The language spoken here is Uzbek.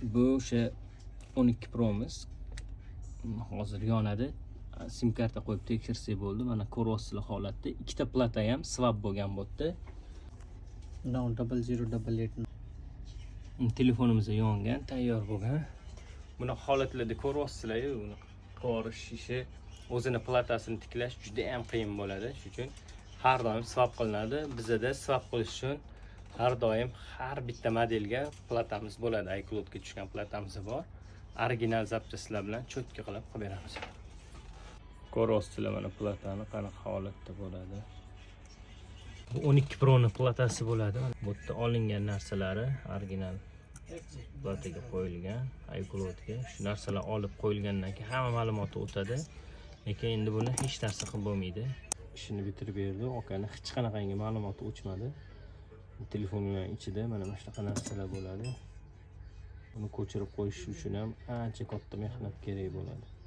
Bu o'sha 12 Pro'miz. Hozir yonadi. Sim karta qo'yib tekshirsak bo'ldi. Mana ko'ryapsizlar holatda. Ikkita plata ham swap bo'lgan bo'pti. No 0088. Telefonimiz yongan, tayyor bo'lgan. Buni holatlarda ko'ryapsizlar-ku, uni qorish ishi, o'zini platasini tiklash juda ham qiyin bo'ladi. Shuning uchun har doim swap qilinadi. Bizda swap qilish uchun har doim har bitta modelga platamiz bo'ladi. iCloudga tushgan platamiz bor. Original zapchastlar bilan cho'tka qilib beramiz. Ko'ryapsizlar mana platani qanaqa holatda bo'ladi. Bu 12 Pro ning platasi bo'ladi. Bu yerda olingan narsalari original plataga qo'yilgan, iCloudga. Shu narsalar olib qo'yilgandan keyin hamma ma'lumot o'tadi. Lekin endi buni hech narsa qilib bo'lmaydi. Ishini bitirib berdi. Okani hech qanaqangi ma'lumot o'chmadi. Telefonning ichida mana shunaqa narsalar bo'ladi. Uni ko'chirib qo'yish uchun ham ancha katta mehnat kerak bo'ladi.